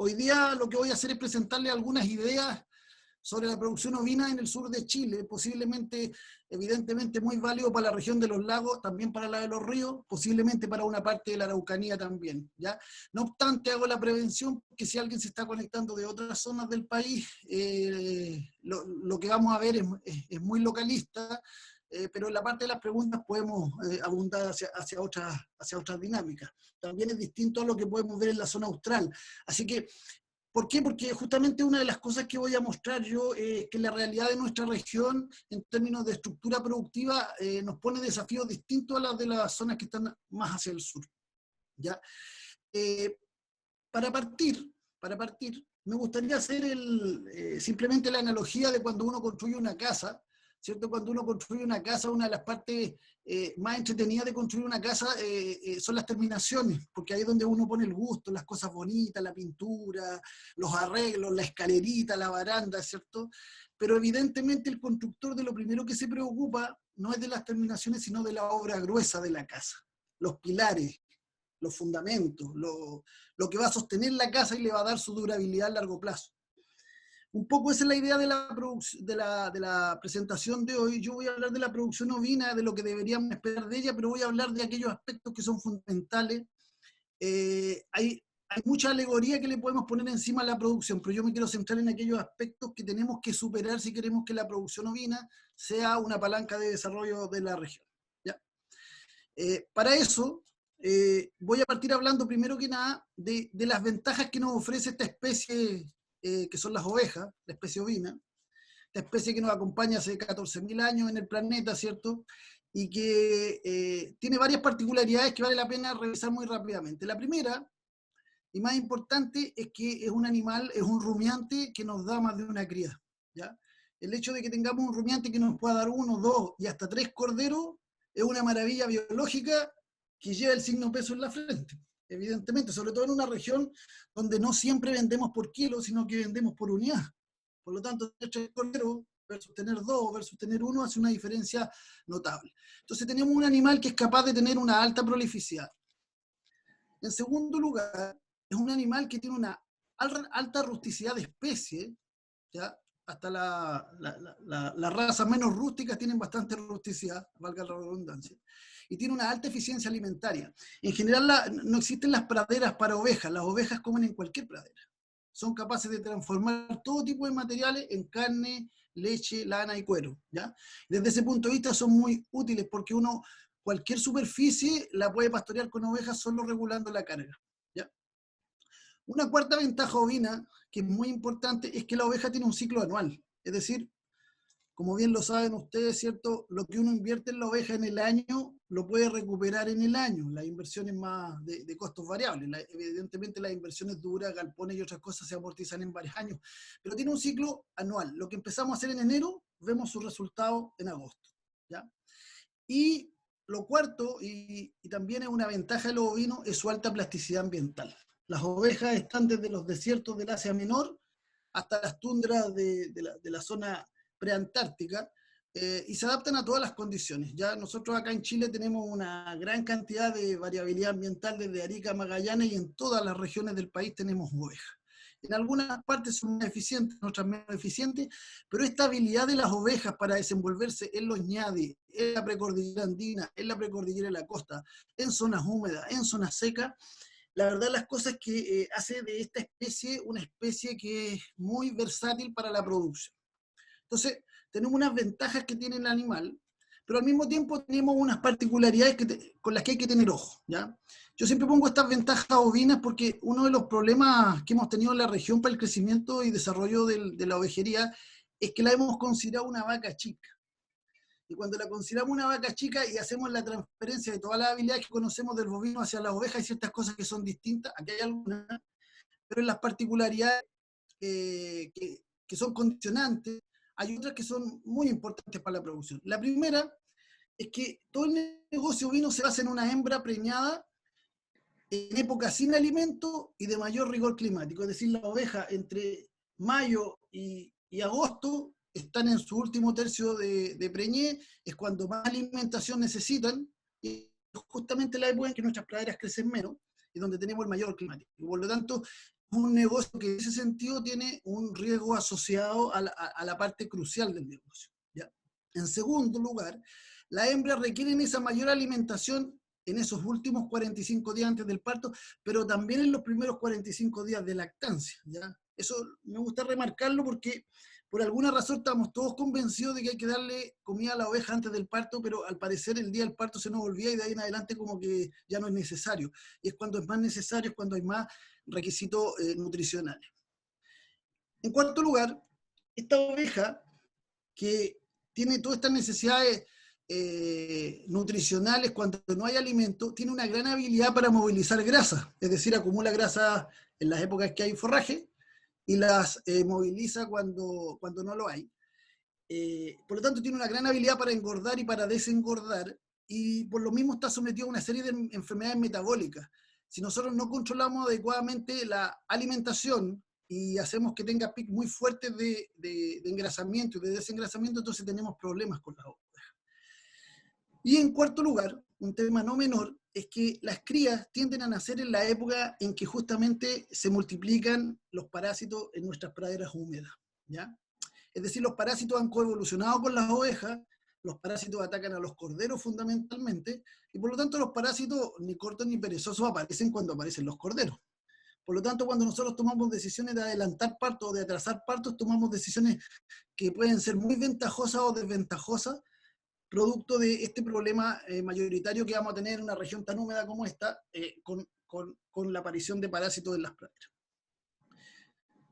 Hoy día lo que voy a hacer es presentarle algunas ideas sobre la producción ovina en el sur de Chile, posiblemente, evidentemente muy válido para la región de los lagos, también para la de los ríos, posiblemente para una parte de la Araucanía también, ¿ya? No obstante, hago la prevención que si alguien se está conectando de otras zonas del país, lo que vamos a ver es muy localista, pero en la parte de las preguntas podemos abundar hacia otras dinámicas. También es distinto a lo que podemos ver en la zona austral. Así que, ¿por qué? Porque justamente una de las cosas que voy a mostrar yo es que la realidad de nuestra región, en términos de estructura productiva, nos pone desafíos distintos a las de las zonas que están más hacia el sur, ¿ya? Eh, para partir, me gustaría hacer simplemente la analogía de cuando uno construye una casa, ¿cierto? Cuando uno construye una casa, una de las partes más entretenidas de construir una casa son las terminaciones, porque ahí es donde uno pone el gusto, las cosas bonitas, la pintura, los arreglos, la escalerita, la baranda, ¿cierto? Pero evidentemente el constructor de lo primero que se preocupa no es de las terminaciones, sino de la obra gruesa de la casa, los pilares, los fundamentos, lo que va a sostener la casa y le va a dar su durabilidad a largo plazo. Un poco esa es la idea de la presentación de hoy. Yo voy a hablar de la producción ovina, de lo que deberíamos esperar de ella, pero voy a hablar de aquellos aspectos que son fundamentales. Hay mucha alegoría que le podemos poner encima a la producción, pero yo me quiero centrar en aquellos aspectos que tenemos que superar si queremos que la producción ovina sea una palanca de desarrollo de la región. ¿Ya? Para eso, voy a partir hablando primero que nada de las ventajas que nos ofrece esta especie que son las ovejas, la especie ovina, esta especie que nos acompaña hace 14.000 años en el planeta, ¿cierto? Y que tiene varias particularidades que vale la pena revisar muy rápidamente. La primera, y más importante, es que es un animal, es un rumiante que nos da más de una cría, ¿ya? El hecho de que tengamos un rumiante que nos pueda dar 1, 2 y hasta 3 corderos es una maravilla biológica que lleva el signo peso en la frente, evidentemente, sobre todo en una región donde no siempre vendemos por kilo, sino que vendemos por unidad. Por lo tanto, tener 3 corderos versus tener 2 versus tener 1 hace una diferencia notable. Entonces tenemos un animal que es capaz de tener una alta prolificidad. En segundo lugar, es un animal que tiene una alta rusticidad de especie, ¿ya? Hasta las razas menos rústicas tienen bastante rusticidad, valga la redundancia, y tiene una alta eficiencia alimentaria. En general no existen las praderas para ovejas, las ovejas comen en cualquier pradera. Son capaces de transformar todo tipo de materiales en carne, leche, lana y cuero, ¿ya? Desde ese punto de vista son muy útiles porque cualquier superficie la puede pastorear con ovejas solo regulando la carga, ¿ya? Una cuarta ventaja ovina, que es muy importante, es que la oveja tiene un ciclo anual. Es decir, como bien lo saben ustedes, ¿cierto? Lo que uno invierte en la oveja en el año, lo puede recuperar en el año. Las inversiones más de costos variables. Evidentemente las inversiones duras, galpones y otras cosas se amortizan en varios años. Pero tiene un ciclo anual. Lo que empezamos a hacer en enero, vemos su resultado en agosto, ¿ya? Y lo cuarto, y también es una ventaja de los ovinos, es su alta plasticidad ambiental. Las ovejas están desde los desiertos del Asia Menor hasta las tundras de la zona preantártica, y se adaptan a todas las condiciones. Ya nosotros acá en Chile tenemos una gran cantidad de variabilidad ambiental desde Arica a Magallanes y en todas las regiones del país tenemos ovejas. En algunas partes son más eficientes, en otras menos eficientes, pero esta habilidad de las ovejas para desenvolverse en los ñades, en la precordillera andina, en la precordillera de la costa, en zonas húmedas, en zonas secas, la verdad las cosas que hace de esta especie una especie que es muy versátil para la producción. Entonces, tenemos unas ventajas que tiene el animal, pero al mismo tiempo tenemos unas particularidades con las que hay que tener ojo, ¿ya? Yo siempre pongo estas ventajas ovinas porque uno de los problemas que hemos tenido en la región para el crecimiento y desarrollo de la ovejería es que la hemos considerado una vaca chica. Y cuando la consideramos una vaca chica y hacemos la transferencia de todas las habilidades que conocemos del bovino hacia la oveja, hay ciertas cosas que son distintas, aquí hay algunas, pero en las particularidades que son condicionantes, hay otras que son muy importantes para la producción. La primera es que todo el negocio ovino se basa en una hembra preñada en época sin alimento y de mayor rigor climático, es decir, la oveja entre mayo y agosto están en su último tercio de preñez, es cuando más alimentación necesitan, y justamente la época en que nuestras praderas crecen menos, y donde tenemos el mayor climático. Y por lo tanto, un negocio que en ese sentido tiene un riesgo asociado a la parte crucial del negocio, ¿ya? En segundo lugar, las hembras requieren esa mayor alimentación en esos últimos 45 días antes del parto, pero también en los primeros 45 días de lactancia, ¿ya? Eso me gusta remarcarlo porque por alguna razón estamos todos convencidos de que hay que darle comida a la oveja antes del parto, pero al parecer el día del parto se nos olvida y de ahí en adelante como que ya no es necesario. Y es cuando es más necesario, es cuando hay más requisitos nutricionales. En cuarto lugar, esta oveja que tiene todas estas necesidades nutricionales cuando no hay alimento, tiene una gran habilidad para movilizar grasa, es decir, acumula grasa en las épocas que hay forraje y las moviliza cuando no lo hay. Por lo tanto, tiene una gran habilidad para engordar y para desengordar, y por lo mismo está sometido a una serie de enfermedades metabólicas. Si nosotros no controlamos adecuadamente la alimentación y hacemos que tenga picos muy fuertes de engrasamiento y de desengrasamiento, entonces tenemos problemas con las ovejas. Y en cuarto lugar, un tema no menor, es que las crías tienden a nacer en la época en que justamente se multiplican los parásitos en nuestras praderas húmedas, ¿ya? Es decir, los parásitos han coevolucionado con las ovejas, los parásitos atacan a los corderos fundamentalmente, y por lo tanto los parásitos ni cortos ni perezosos aparecen cuando aparecen los corderos. Por lo tanto, cuando nosotros tomamos decisiones de adelantar partos o de atrasar partos, tomamos decisiones que pueden ser muy ventajosas o desventajosas, producto de este problema mayoritario que vamos a tener en una región tan húmeda como esta, con la aparición de parásitos en las praderas.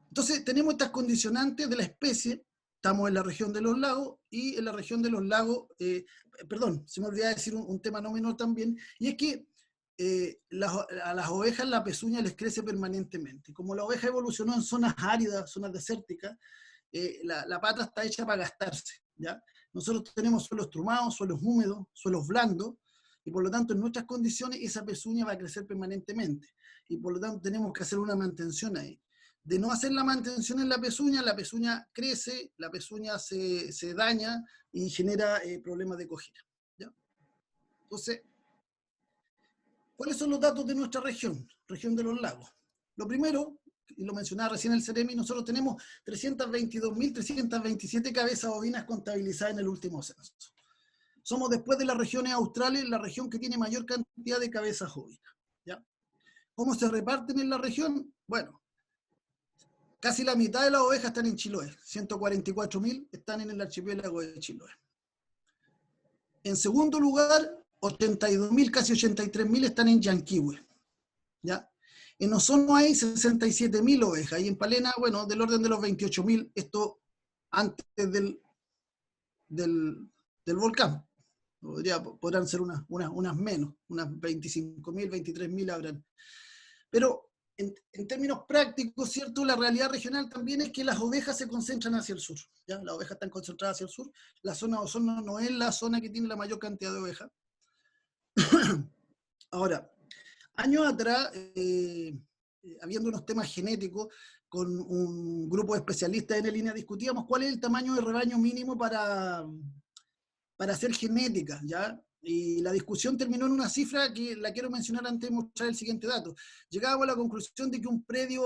Entonces, tenemos estas condicionantes de la especie. Estamos en la región de los lagos, y en la región de los lagos, perdón, se me olvidaba decir un tema no menor también, y es que a las ovejas la pezuña les crece permanentemente. Como la oveja evolucionó en zonas áridas, zonas desérticas, la pata está hecha para gastarse, ¿ya? Nosotros tenemos suelos trumados, suelos húmedos, suelos blandos, y por lo tanto en nuestras condiciones esa pezuña va a crecer permanentemente, y por lo tanto tenemos que hacer una mantención ahí. De no hacer la mantención en la pezuña crece, la pezuña se daña y genera problemas de cojera, ¿ya? Entonces, ¿cuáles son los datos de nuestra región de los lagos? Lo primero, y lo mencionaba recién el Ceremi, nosotros tenemos 322.327 cabezas ovinas contabilizadas en el último censo. Somos, después de las regiones australes, la región que tiene mayor cantidad de cabezas ovinas, ¿ya? ¿Cómo se reparten en la región? Bueno, casi la mitad de las ovejas están en Chiloé, 144.000 están en el archipiélago de Chiloé. En segundo lugar, 82.000, casi 83.000 están en Yanquihue, ¿ya? En Osorno hay 67.000 ovejas, y en Palena, bueno, del orden de los 28.000, esto antes del volcán. Podrán ser unas menos, unas 25.000, 23.000 habrán. Pero en términos prácticos, ¿cierto? La realidad regional también es que las ovejas se concentran hacia el sur, ¿ya? Las ovejas están concentradas hacia el sur. La zona de Osorno no es la zona que tiene la mayor cantidad de ovejas. Ahora, años atrás, habiendo unos temas genéticos, con un grupo de especialistas en línea discutíamos cuál es el tamaño de rebaño mínimo para hacer genética, ¿ya? Y la discusión terminó en una cifra que la quiero mencionar antes de mostrar el siguiente dato. Llegábamos a la conclusión de que un predio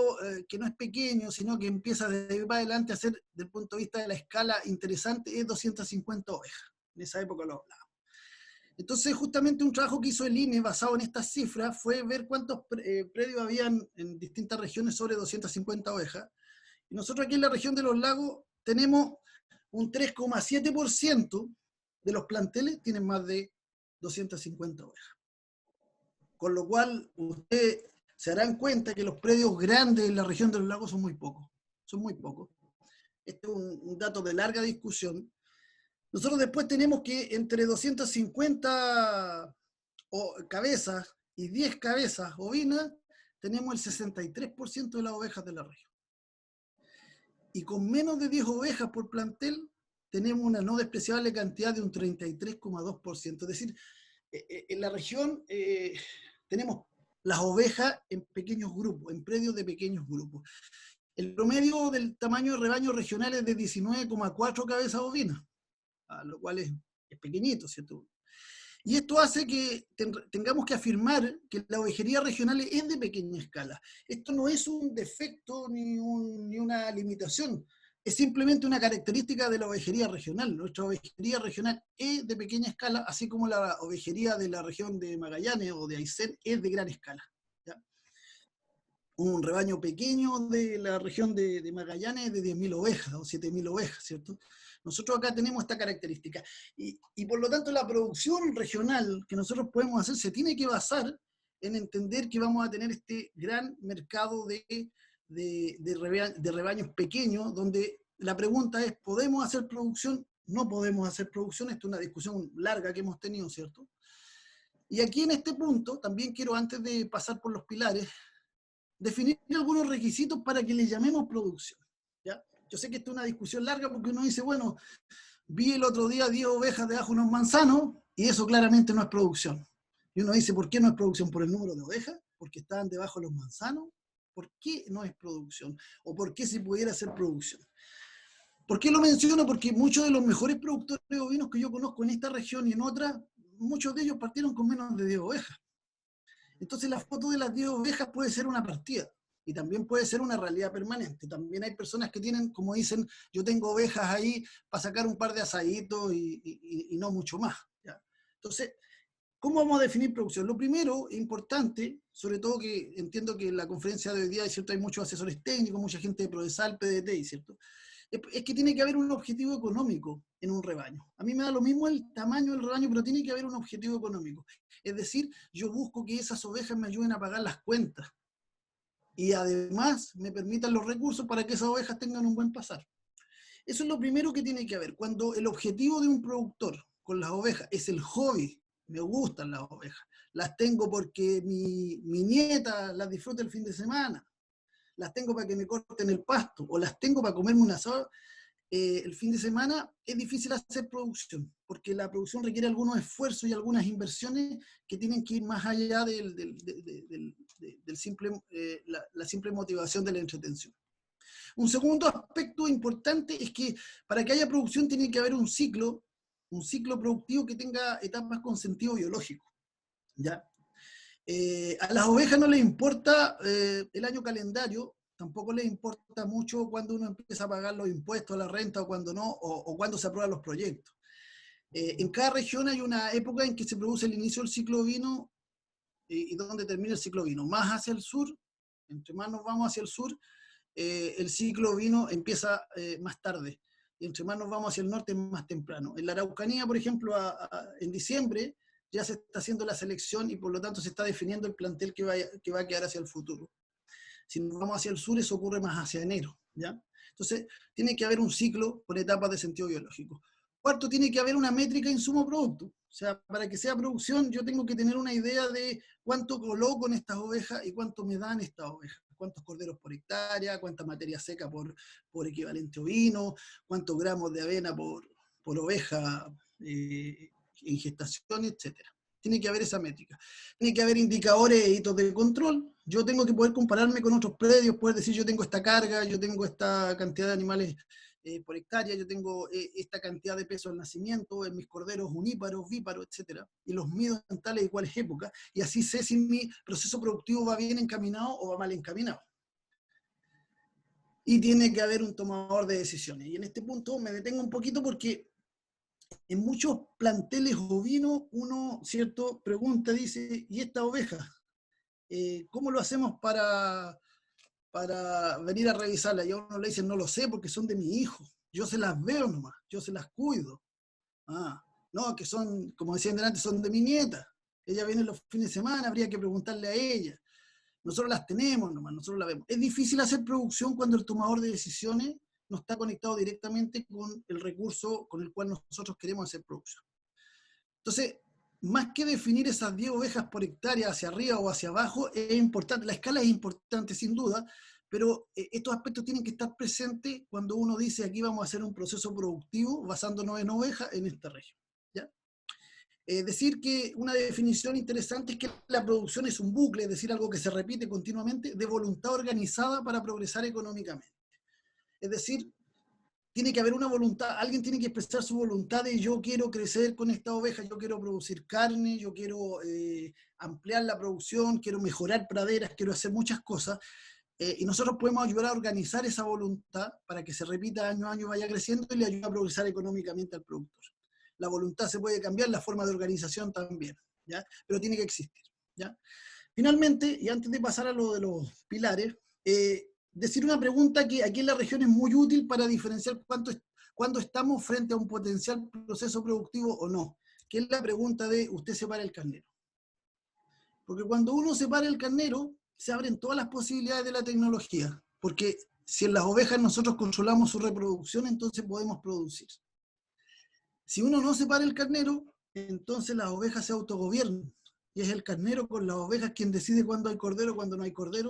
que no es pequeño, sino que empieza desde ahí para adelante a ser, desde el punto de vista de la escala interesante, es 250 ovejas. En esa época lo hablábamos. Entonces, justamente un trabajo que hizo el INE basado en estas cifras fue ver cuántos predios habían en distintas regiones sobre 250 ovejas. Y nosotros aquí en la región de los lagos tenemos un 3,7% de los planteles tienen más de 250 ovejas. Con lo cual, ustedes se darán cuenta que los predios grandes en la región de los lagos son muy pocos. Son muy pocos. Este es un dato de larga discusión. Nosotros después tenemos que entre 250 cabezas y 10 cabezas ovinas, tenemos el 63% de las ovejas de la región. Y con menos de 10 ovejas por plantel, tenemos una no despreciable cantidad de un 33,2%. Es decir, en la región tenemos las ovejas en pequeños grupos, en predios de pequeños grupos. El promedio del tamaño de rebaño regional es de 19,4 cabezas ovinas, lo cual es pequeñito, ¿cierto? Y esto hace que tengamos que afirmar que la ovejería regional es de pequeña escala. Esto no es un defecto ni una limitación, es simplemente una característica de la ovejería regional. Nuestra ovejería regional es de pequeña escala, así como la ovejería de la región de Magallanes o de Aysén es de gran escala. ¿Ya? Un rebaño pequeño de la región de Magallanes de 10.000 ovejas o 7.000 ovejas, ¿cierto? Nosotros acá tenemos esta característica. Y por lo tanto la producción regional que nosotros podemos hacer se tiene que basar en entender que vamos a tener este gran mercado de rebaños pequeños, donde la pregunta es, ¿podemos hacer producción? No podemos hacer producción. Esto es una discusión larga que hemos tenido, ¿cierto? Y aquí en este punto, también quiero, antes de pasar por los pilares, definir algunos requisitos para que le llamemos producción. ¿Ya? Yo sé que esto es una discusión larga porque uno dice, bueno, vi el otro día 10 ovejas debajo de unos manzanos y eso claramente no es producción. Y uno dice, ¿por qué no es producción? ¿Por el número de ovejas? ¿Porque estaban debajo de los manzanos? ¿Por qué no es producción? ¿O por qué si pudiera ser producción? ¿Por qué lo menciono? Porque muchos de los mejores productores de ovinos que yo conozco en esta región y en otras, muchos de ellos partieron con menos de 10 ovejas. Entonces la foto de las 10 ovejas puede ser una partida y también puede ser una realidad permanente. También hay personas que tienen, como dicen, yo tengo ovejas ahí para sacar un par de asaditos y no mucho más. ¿Ya? Entonces, ¿cómo vamos a definir producción? Lo primero, importante, sobre todo que entiendo que en la conferencia de hoy día ¿cierto? Hay muchos asesores técnicos, mucha gente de Prodesal, PDT, ¿cierto? Es que tiene que haber un objetivo económico en un rebaño. A mí me da lo mismo el tamaño del rebaño, pero tiene que haber un objetivo económico. Es decir, yo busco que esas ovejas me ayuden a pagar las cuentas y además me permitan los recursos para que esas ovejas tengan un buen pasar. Eso es lo primero que tiene que haber. Cuando el objetivo de un productor con las ovejas es el hobby, me gustan las ovejas, las tengo porque mi nieta las disfruta el fin de semana, las tengo para que me corten el pasto o las tengo para comerme un asado, el fin de semana, es difícil hacer producción, porque la producción requiere algunos esfuerzos y algunas inversiones que tienen que ir más allá del simple, la simple motivación de la entretención. Un segundo aspecto importante es que para que haya producción tiene que haber un ciclo productivo que tenga etapas con sentido biológico. ¿Ya? A las ovejas no les importa el año calendario, tampoco les importa mucho cuando uno empieza a pagar los impuestos, la renta o cuando no, o cuando se aprueban los proyectos. En cada región hay una época en que se produce el inicio del ciclo ovino y donde termina el ciclo ovino. Más hacia el sur, entre más nos vamos hacia el sur, el ciclo ovino empieza más tarde. Y entre más nos vamos hacia el norte, más temprano. En la Araucanía, por ejemplo, en diciembre, ya se está haciendo la selección y por lo tanto se está definiendo el plantel que va a quedar hacia el futuro. Si nos vamos hacia el sur, eso ocurre más hacia enero. ¿Ya? Entonces, tiene que haber un ciclo por etapas de sentido biológico. Cuarto, tiene que haber una métrica insumo-producto. O sea, para que sea producción, yo tengo que tener una idea de cuánto coloco en estas ovejas y cuánto me dan estas ovejas. Cuántos corderos por hectárea, cuánta materia seca por equivalente ovino, cuántos gramos de avena por oveja en gestación, etcétera. Tiene que haber esa métrica. Tiene que haber indicadores e hitos de control. Yo tengo que poder compararme con otros predios, poder decir yo tengo esta carga, yo tengo esta cantidad de animales por hectárea, yo tengo esta cantidad de peso al nacimiento, en mis corderos uníparos, víparos, etcétera, y los mido en tales y cuales épocas, y así sé si mi proceso productivo va bien encaminado o va mal encaminado. Y tiene que haber un tomador de decisiones. Y en este punto me detengo un poquito porque en muchos planteles ovinos uno, ¿cierto?, pregunta, dice, ¿y esta oveja? ¿Cómo lo hacemos para venir a revisarla? Y a uno le dicen, no lo sé porque son de mi hijo. Yo se las veo nomás, yo se las cuido. Ah, no, que son, como decían delante, son de mi nieta. Ella viene los fines de semana, habría que preguntarle a ella. Nosotros las tenemos nomás, nosotros las vemos. Es difícil hacer producción cuando el tomador de decisiones no está conectado directamente con el recurso con el cual nosotros queremos hacer producción. Entonces, más que definir esas 10 ovejas por hectárea hacia arriba o hacia abajo, es importante, la escala es importante sin duda, pero estos aspectos tienen que estar presentes cuando uno dice aquí vamos a hacer un proceso productivo basándonos en ovejas en esta región. ¿Ya? Decir que una definición interesante es que la producción es un bucle, es decir, algo que se repite continuamente, de voluntad organizada para progresar económicamente. Es decir, tiene que haber una voluntad, alguien tiene que expresar su voluntad de yo quiero crecer con esta oveja, yo quiero producir carne, yo quiero ampliar la producción, quiero mejorar praderas, quiero hacer muchas cosas, y nosotros podemos ayudar a organizar esa voluntad para que se repita año a año, vaya creciendo y le ayude a progresar económicamente al productor. La voluntad se puede cambiar, la forma de organización también, ¿ya? Pero tiene que existir, ¿ya? Finalmente, y antes de pasar a lo de los pilares, decir una pregunta que aquí en la región es muy útil para diferenciar cuándo estamos frente a un potencial proceso productivo o no, que es la pregunta de ¿usted separa el carnero? Porque cuando uno separa el carnero, se abren todas las posibilidades de la tecnología, porque si en las ovejas nosotros controlamos su reproducción, entonces podemos producir. Si uno no separa el carnero, entonces las ovejas se autogobiernan. Y es el carnero con las ovejas quien decide cuándo hay cordero, cuándo no hay cordero,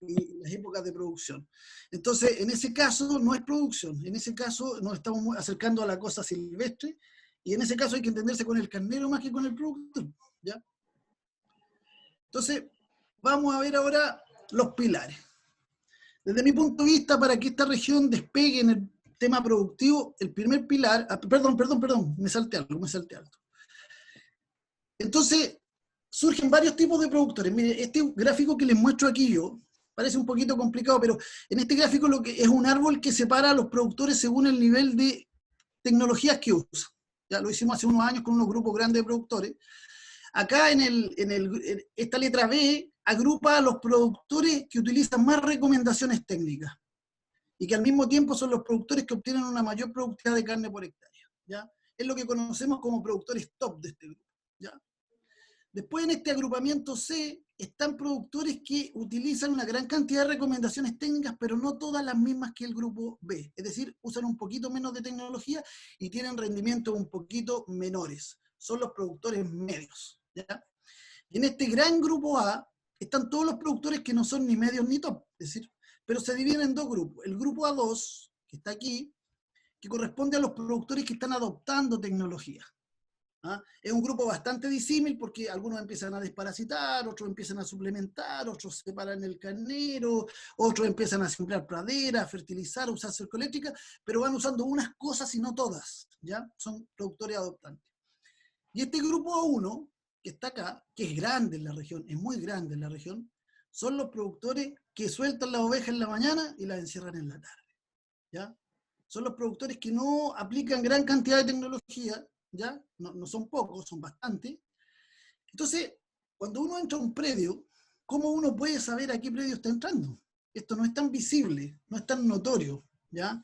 y las épocas de producción. Entonces, en ese caso no es producción, en ese caso nos estamos acercando a la cosa silvestre, y en ese caso hay que entenderse con el carnero más que con el productor, ¿ya? Entonces, vamos a ver ahora los pilares. Desde mi punto de vista, para que esta región despegue en el tema productivo, el primer pilar, perdón, me salté algo. Entonces, surgen varios tipos de productores. Mire, este gráfico que les muestro aquí yo, parece un poquito complicado, pero en este gráfico lo que es un árbol que separa a los productores según el nivel de tecnologías que usa. Ya lo hicimos hace unos años con unos grupos grandes de productores. Acá en esta letra B agrupa a los productores que utilizan más recomendaciones técnicas y que al mismo tiempo son los productores que obtienen una mayor productividad de carne por hectárea, ¿ya? Es lo que conocemos como productores top de este grupo, ¿ya? Después en este agrupamiento C están productores que utilizan una gran cantidad de recomendaciones técnicas, pero no todas las mismas que el grupo B. Es decir, usan un poquito menos de tecnología y tienen rendimientos un poquito menores. Son los productores medios, ¿ya? Y en este gran grupo A están todos los productores que no son ni medios ni top, es decir, pero se dividen en dos grupos. El grupo A2, que está aquí, que corresponde a los productores que están adoptando tecnología. ¿Ah? Es un grupo bastante disímil porque algunos empiezan a desparasitar, otros empiezan a suplementar, otros separan el carnero, otros empiezan a sembrar praderas, a fertilizar, a usar cercoeléctrica, pero van usando unas cosas y no todas, ¿ya? Son productores adoptantes. Y este grupo A1, que está acá, que es grande en la región, es muy grande en la región, son los productores que sueltan las ovejas en la mañana y las encierran en la tarde, ¿ya? Son los productores que no aplican gran cantidad de tecnología, ¿ya? No son pocos, son bastantes. Entonces, cuando uno entra a un predio, ¿cómo uno puede saber a qué predio está entrando? Esto no es tan visible, no es tan notorio, ¿ya?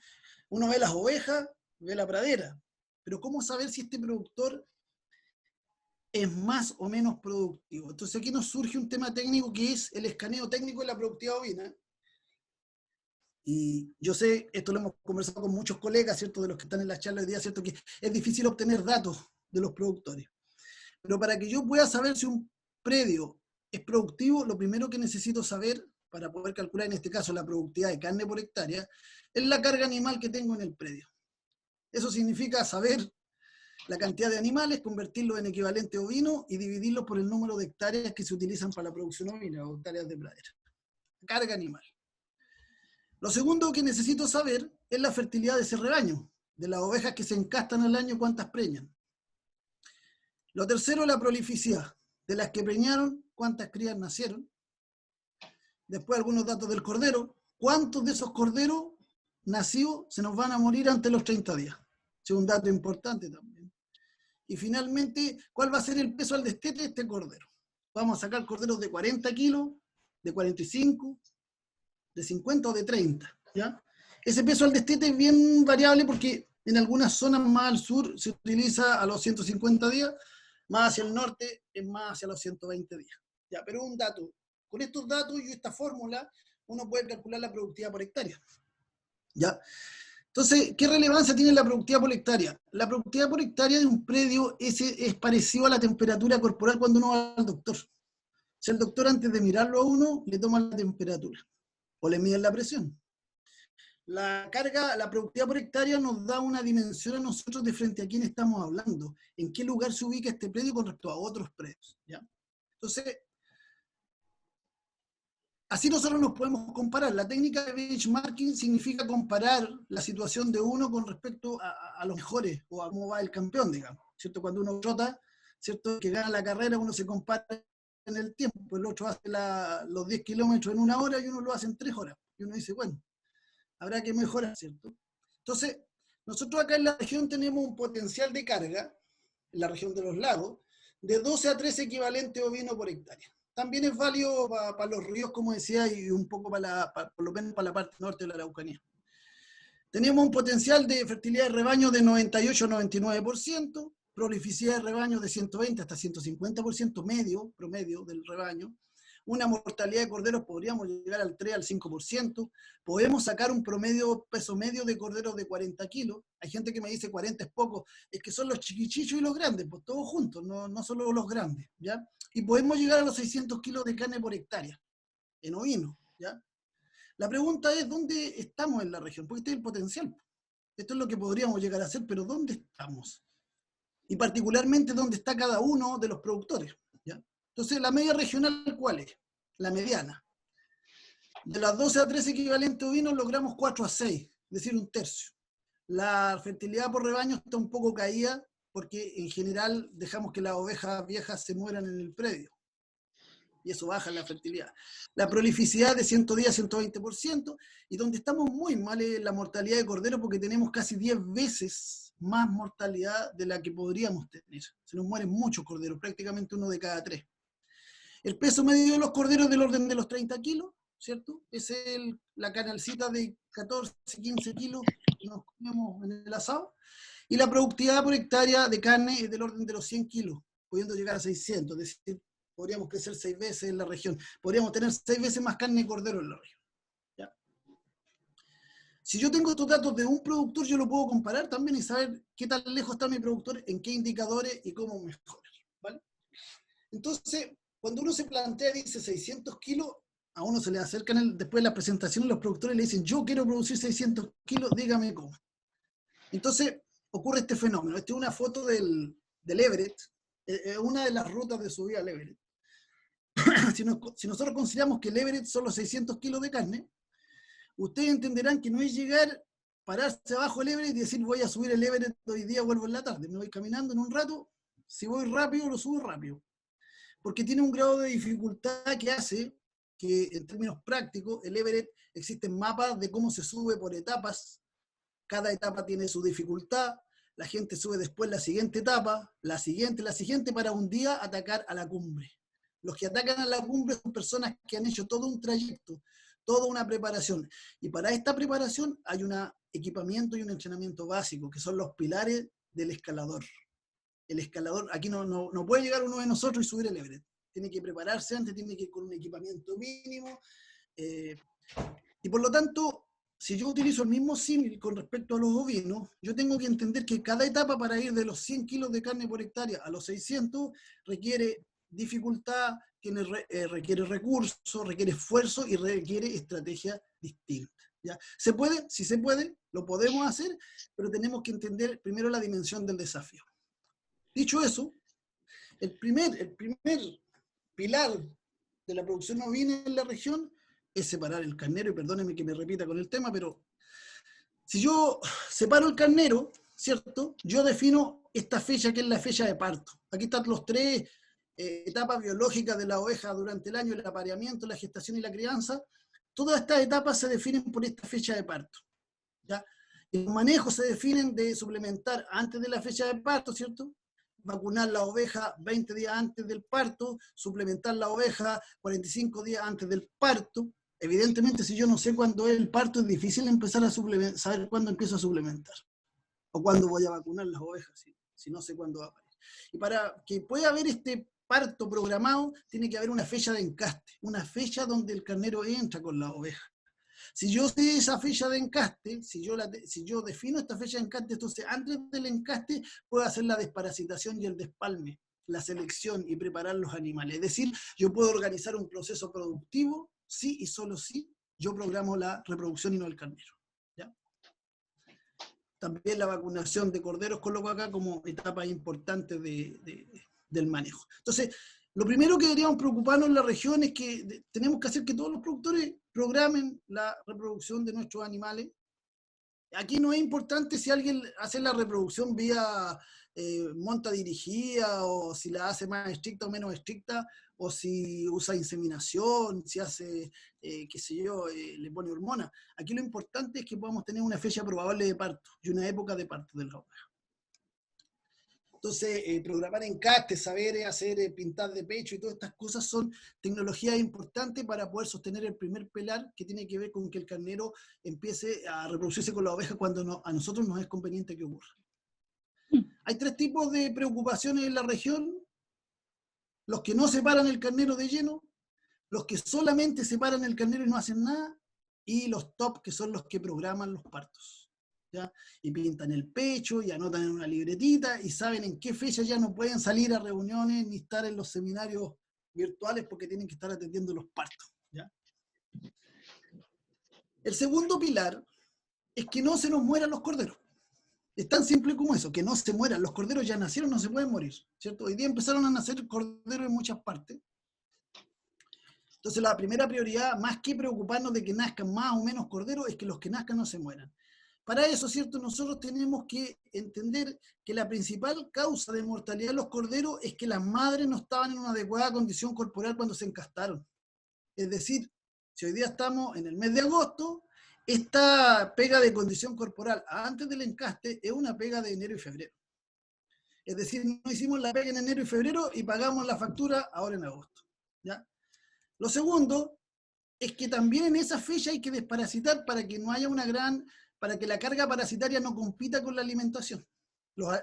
Uno ve las ovejas, ve la pradera, pero ¿cómo saber si este productor es más o menos productivo? Entonces aquí nos surge un tema técnico que es el escaneo técnico de la productividad ovina. Y yo sé, esto lo hemos conversado con muchos colegas, ¿cierto?, de los que están en la charla hoy día, ¿cierto?, que es difícil obtener datos de los productores. Pero para que yo pueda saber si un predio es productivo, lo primero que necesito saber, para poder calcular en este caso la productividad de carne por hectárea, es la carga animal que tengo en el predio. Eso significa saber la cantidad de animales, convertirlos en equivalente ovino y dividirlos por el número de hectáreas que se utilizan para la producción ovina o hectáreas de pradera. Carga animal. Lo segundo que necesito saber es la fertilidad de ese rebaño, de las ovejas que se encastan al año, cuántas preñan. Lo tercero, la prolificidad, de las que preñaron, cuántas crías nacieron. Después algunos datos del cordero, cuántos de esos corderos nacidos se nos van a morir antes de los 30 días. Es un dato importante también. Y finalmente, ¿cuál va a ser el peso al destete de este cordero? Vamos a sacar corderos de 40 kilos, de 45, de 50 o de 30, ¿ya? Ese peso al destete es bien variable porque en algunas zonas más al sur se utiliza a los 150 días, más hacia el norte es más hacia los 120 días, ¿ya? Pero un dato, con estos datos y esta fórmula uno puede calcular la productividad por hectárea, ¿ya? Entonces, ¿qué relevancia tiene la productividad por hectárea? La productividad por hectárea de un predio es parecido a la temperatura corporal cuando uno va al doctor. Si el doctor antes de mirarlo a uno le toma la temperatura o le miden la presión. La carga, la productividad por hectárea nos da una dimensión a nosotros de frente a quién estamos hablando, en qué lugar se ubica este predio con respecto a otros predios, ¿ya? Entonces, así nosotros nos podemos comparar. La técnica de benchmarking significa comparar la situación de uno con respecto a los mejores, o a cómo va el campeón, digamos, ¿cierto? Cuando uno trota, ¿cierto? Que gana la carrera, uno se compara en el tiempo, el otro hace los 10 kilómetros en 1 hora y uno lo hace en 3 horas. Y uno dice, bueno, habrá que mejorar, ¿cierto? Entonces, nosotros acá en la región tenemos un potencial de carga, en la región de los lagos, de 12 a 13 equivalentes ovino por hectárea. También es válido para los ríos, como decía, y un poco por lo menos para la parte norte de la Araucanía. Tenemos un potencial de fertilidad de rebaño de 98 a 99%, prolificidad de rebaño de 120 hasta 150% promedio del rebaño. Una mortalidad de corderos podríamos llegar al 3 al 5%. Podemos sacar un peso medio de corderos de 40 kilos. Hay gente que me dice 40 es poco. Es que son los chiquichichos y los grandes, pues todos juntos, no solo los grandes, ¿ya? Y podemos llegar a los 600 kilos de carne por hectárea en ovino, ¿ya? La pregunta es, ¿dónde estamos en la región? Porque este es el potencial. Esto es lo que podríamos llegar a hacer, pero ¿dónde estamos? Y particularmente, ¿dónde está cada uno de los productores? ¿Ya? Entonces, ¿la media regional cuál es? La mediana. De las 12 a 13 equivalentes ovinos logramos 4 a 6, es decir, un tercio. La fertilidad por rebaño está un poco caída porque en general dejamos que las ovejas viejas se mueran en el predio. Y eso baja la fertilidad. La prolificidad de 110 a 120%, y donde estamos muy mal es la mortalidad de cordero, porque tenemos casi 10 veces más mortalidad de la que podríamos tener. Se nos mueren muchos corderos, prácticamente 1 de cada 3. El peso medio de los corderos del orden de los 30 kilos, ¿cierto? Es la canalcita de 14, 15 kilos que nos comemos en el asado. Y la productividad por hectárea de carne es del orden de los 100 kilos, pudiendo llegar a 600, es decir, podríamos crecer 6 veces en la región. Podríamos tener 6 veces más carne de cordero en la región. ¿Ya? Si yo tengo estos datos de un productor, yo lo puedo comparar también y saber qué tan lejos está mi productor, en qué indicadores y cómo mejorar. ¿Vale? Entonces, cuando uno se plantea, dice 600 kilos, a uno se le acercan después de la presentación los productores le dicen, yo quiero producir 600 kilos, dígame cómo. Entonces, ocurre este fenómeno. Esta es una foto del Everett, una de las rutas de subida al Everett. Si nosotros consideramos que el Everett son los 600 kilos de carne, ustedes entenderán que no es llegar, pararse abajo del Everett y decir voy a subir el Everett hoy día, vuelvo en la tarde. Me voy caminando en un rato, si voy rápido, lo subo rápido. Porque tiene un grado de dificultad que hace que, en términos prácticos, el Everett existen mapas de cómo se sube por etapas. Cada etapa tiene su dificultad. La gente sube después la siguiente etapa, la siguiente, para un día atacar a la cumbre. Los que atacan a la cumbre son personas que han hecho todo un trayecto, toda una preparación. Y para esta preparación hay un equipamiento y un entrenamiento básico, que son los pilares del escalador. El escalador, aquí no puede llegar uno de nosotros y subir el Everett. Tiene que prepararse antes, tiene que ir con un equipamiento mínimo. Y por lo tanto, si yo utilizo el mismo símil con respecto a los ovinos, yo tengo que entender que cada etapa para ir de los 100 kilos de carne por hectárea a los 600 requiere dificultad, requiere recursos, requiere esfuerzo y requiere estrategia distinta. ¿Ya? ¿Se puede? Sí se puede, lo podemos hacer, pero tenemos que entender primero la dimensión del desafío. Dicho eso, el primer pilar de la producción ovina en la región es separar el carnero, y perdónenme que me repita con el tema, pero si yo separo el carnero, ¿cierto? Yo defino esta fecha que es la fecha de parto. Aquí están los 3 etapas biológicas de la oveja durante el año: el apareamiento, la gestación y la crianza. Todas estas etapas se definen por esta fecha de parto. ¿Ya? Y los manejos se definen de suplementar antes de la fecha de parto, ¿cierto? Vacunar la oveja 20 días antes del parto, suplementar la oveja 45 días antes del parto. Evidentemente, si yo no sé cuándo es el parto, es difícil empezar a saber cuándo empiezo a suplementar. O cuándo voy a vacunar las ovejas, si no sé cuándo va a parir. Y para que pueda haber este parto programado, tiene que haber una fecha de encaste, una fecha donde el carnero entra con la oveja. Si yo sé esa fecha de encaste, si yo defino esta fecha de encaste, entonces antes del encaste puedo hacer la desparasitación y el despalme, la selección y preparar los animales. Es decir, yo puedo organizar un proceso productivo, sí y solo sí, yo programo la reproducción y no el carnero. ¿Ya? También la vacunación de corderos coloco acá como etapa importante del manejo. Entonces, Lo primero que deberíamos preocuparnos en la región es que tenemos que hacer que todos los productores programen la reproducción de nuestros animales. Aquí no es importante si alguien hace la reproducción vía monta dirigida, o si la hace más estricta o menos estricta, o si usa inseminación, si hace, qué sé yo, le pone hormonas. Aquí lo importante es que podamos tener una fecha probable de parto y una época de parto de la oveja. Entonces, programar encaste, saber hacer pintar de pecho y todas estas cosas son tecnologías importantes para poder sostener el primer pelar, que tiene que ver con que el carnero empiece a reproducirse con la oveja cuando a nosotros nos es conveniente que ocurra. Hay 3 tipos de preocupaciones en la región: los que no separan el carnero de lleno, los que solamente separan el carnero y no hacen nada, y los top, que son los que programan los partos. ¿Ya? Y pintan el pecho y anotan en una libretita y saben en qué fecha ya no pueden salir a reuniones ni estar en los seminarios virtuales porque tienen que estar atendiendo los partos. ¿Ya? El segundo pilar es que no se nos mueran los corderos. Es tan simple como eso, que no se mueran. Los corderos ya nacieron, no se pueden morir, ¿cierto? Hoy día empezaron a nacer corderos en muchas partes. Entonces la primera prioridad, más que preocuparnos de que nazcan más o menos corderos, es que los que nazcan no se mueran. Para eso, ¿cierto? Nosotros tenemos que entender que la principal causa de mortalidad de los corderos es que las madres no estaban en una adecuada condición corporal cuando se encastaron. Es decir, si hoy día estamos en el mes de agosto, esta pega de condición corporal antes del encaste es una pega de enero y febrero. Es decir, no hicimos la pega en enero y febrero y pagamos la factura ahora en agosto. ¿Ya? Lo segundo es que también en esa fecha hay que desparasitar para que no haya para que la carga parasitaria no compita con la alimentación.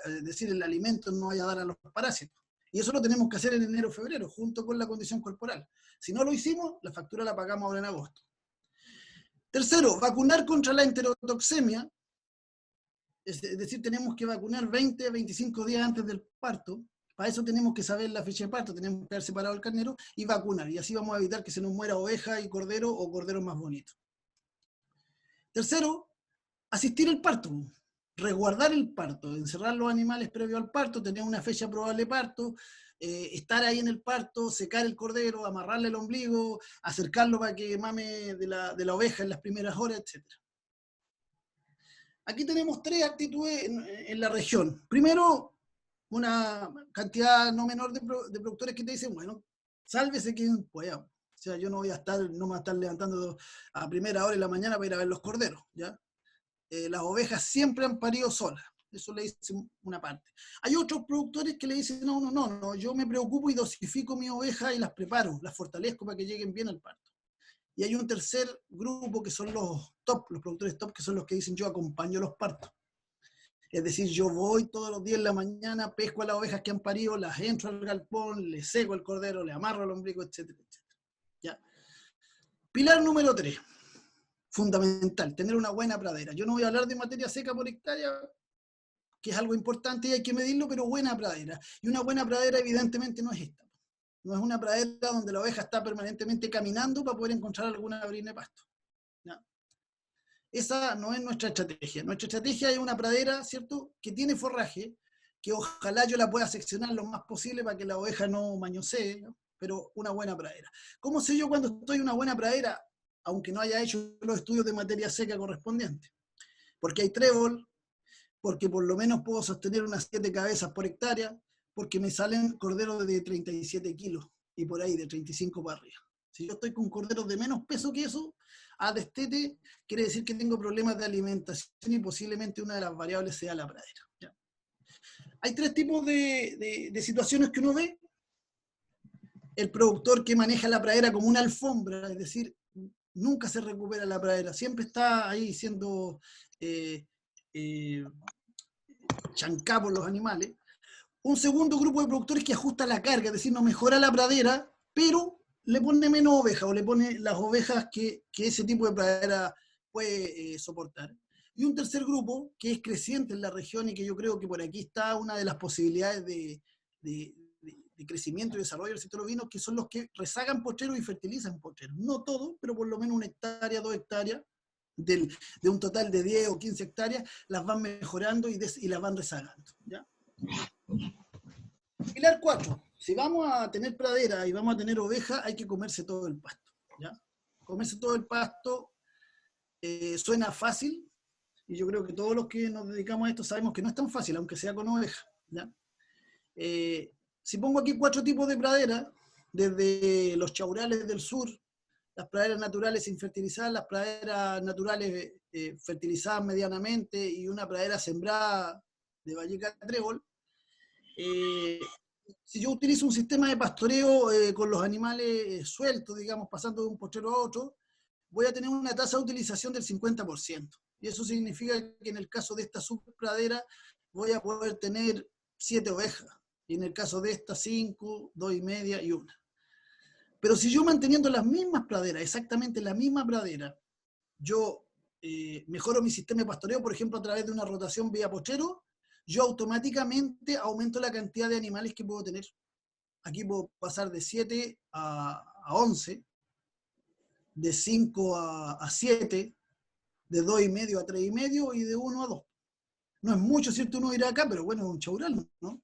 Es decir, el alimento no vaya a dar a los parásitos. Y eso lo tenemos que hacer en enero o febrero, junto con la condición corporal. Si no lo hicimos, la factura la pagamos ahora en agosto. Tercero, vacunar contra la enterotoxemia. Es decir, tenemos que vacunar 20 a 25 días antes del parto. Para eso tenemos que saber la fecha de parto, tenemos que haber separado el carnero y vacunar. Y así vamos a evitar que se nos muera oveja y cordero o corderos más bonitos. Tercero, asistir al parto, resguardar el parto, encerrar los animales previo al parto, tener una fecha probable de parto, estar ahí en el parto, secar el cordero, amarrarle el ombligo, acercarlo para que mame de la oveja en las primeras horas, etc. Aquí tenemos 3 actitudes en la región. Primero, una cantidad no menor de productores que te dicen, bueno, sálvese quien pueda. O sea, yo no me voy a estar levantando a primera hora de la mañana para ir a ver los corderos, ¿ya? Las ovejas siempre han parido solas. Eso le dice una parte. Hay otros productores que le dicen, no, yo me preocupo y dosifico mis ovejas y las preparo, las fortalezco para que lleguen bien al parto. Y hay un tercer grupo que son los top, los productores top, que son los que dicen, yo acompaño los partos. Es decir, yo voy todos los días en la mañana, pesco a las ovejas que han parido, las entro al galpón, le seco el cordero, le amarro el ombligo, etcétera, etcétera. ¿Ya? Pilar número 3. Fundamental, tener una buena pradera. Yo no voy a hablar de materia seca por hectárea, que es algo importante y hay que medirlo, pero buena pradera. Y una buena pradera evidentemente no es esta. No es una pradera donde la oveja está permanentemente caminando para poder encontrar alguna brina de pasto. ¿Ya? Esa no es nuestra estrategia. Nuestra estrategia es una pradera, ¿cierto?, que tiene forraje, que ojalá yo la pueda seccionar lo más posible para que la oveja no mañosee, ¿no? Pero una buena pradera. ¿Cómo sé yo cuando estoy en una buena pradera, aunque no haya hecho los estudios de materia seca correspondientes? Porque hay trébol, porque por lo menos puedo sostener unas 7 cabezas por hectárea, porque me salen corderos de 37 kilos y por ahí de 35 para arriba. Si yo estoy con corderos de menos peso que eso, a destete, quiere decir que tengo problemas de alimentación y posiblemente una de las variables sea la pradera. ¿Ya? Hay 3 tipos de situaciones que uno ve. El productor que maneja la pradera como una alfombra, es decir, nunca se recupera la pradera, siempre está ahí siendo chancá por los animales. Un segundo grupo de productores que ajusta la carga, es decir, no mejora la pradera, pero le pone menos ovejas o le pone las ovejas que ese tipo de pradera puede soportar. Y un tercer grupo que es creciente en la región y que yo creo que por aquí está una de las posibilidades de crecimiento y desarrollo del sector ovino, que son los que rezagan pocheros y fertilizan pocheros. No todos, pero por lo menos 1 hectárea, 2 hectáreas, de un total de 10 o 15 hectáreas, las van mejorando y las van rezagando. ¿Ya? Pilar 4. si vamos a tener pradera y vamos a tener oveja, hay que comerse todo el pasto, ¿ya? Comerse todo el pasto suena fácil, y yo creo que todos los que nos dedicamos a esto sabemos que no es tan fácil, aunque sea con oveja, ¿ya? Si pongo aquí 4 tipos de pradera, desde los chaurales del sur, las praderas naturales sin fertilizar, las praderas naturales fertilizadas medianamente y una pradera sembrada de valleca trébol, si yo utilizo un sistema de pastoreo con los animales sueltos, digamos, pasando de un potrero a otro, voy a tener una tasa de utilización del 50%. Y eso significa que en el caso de esta subpradera voy a poder tener 7 ovejas. Y en el caso de esta 5, 2 y media y 1. Pero si yo manteniendo las mismas praderas, exactamente la misma pradera, yo mejoro mi sistema de pastoreo, por ejemplo, a través de una rotación vía potrero, yo automáticamente aumento la cantidad de animales que puedo tener. Aquí puedo pasar de 7 a 11, de 5 a 7, de 2 y medio a 3 y medio y de 1 a 2. No es mucho, ¿cierto? Uno irá acá, pero bueno, es un chaural, ¿no?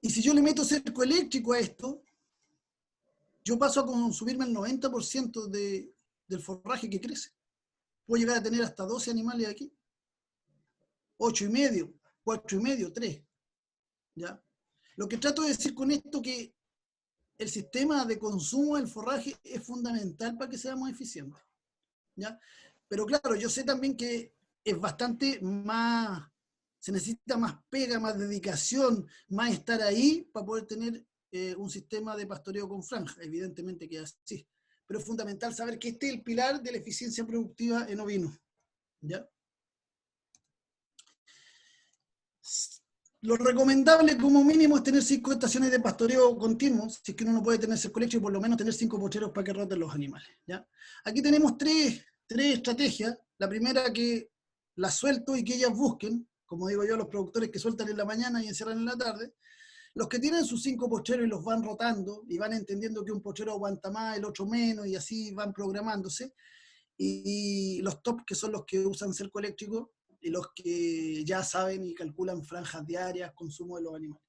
Y si yo le meto cerco eléctrico a esto, yo paso a consumirme el 90% del forraje que crece. Puedo llegar a tener hasta 12 animales aquí. 8 y medio, 4 y medio, 3. ¿Ya? Lo que trato de decir con esto es que el sistema de consumo del forraje es fundamental para que seamos eficientes, ¿ya? Pero claro, yo sé también que es bastante más, se necesita más pega, más dedicación, más estar ahí para poder tener un sistema de pastoreo con franja, evidentemente que es así. Pero es fundamental saber que este es el pilar de la eficiencia productiva en ovino, ¿ya? Lo recomendable como mínimo es tener 5 estaciones de pastoreo continuo, si es que uno no puede tener cerco eléctrico, por lo menos tener 5 pocheros para que roten los animales, ¿ya? Aquí tenemos tres estrategias. La primera, que las suelto y que ellas busquen, como digo yo, los productores que sueltan en la mañana y encierran en la tarde. Los que tienen sus 5 pocheros y los van rotando y van entendiendo que un pochero aguanta más, el otro menos, y así van programándose. Y los top, que son los que usan cerco eléctrico, y los que ya saben y calculan franjas diarias, consumo de los animales.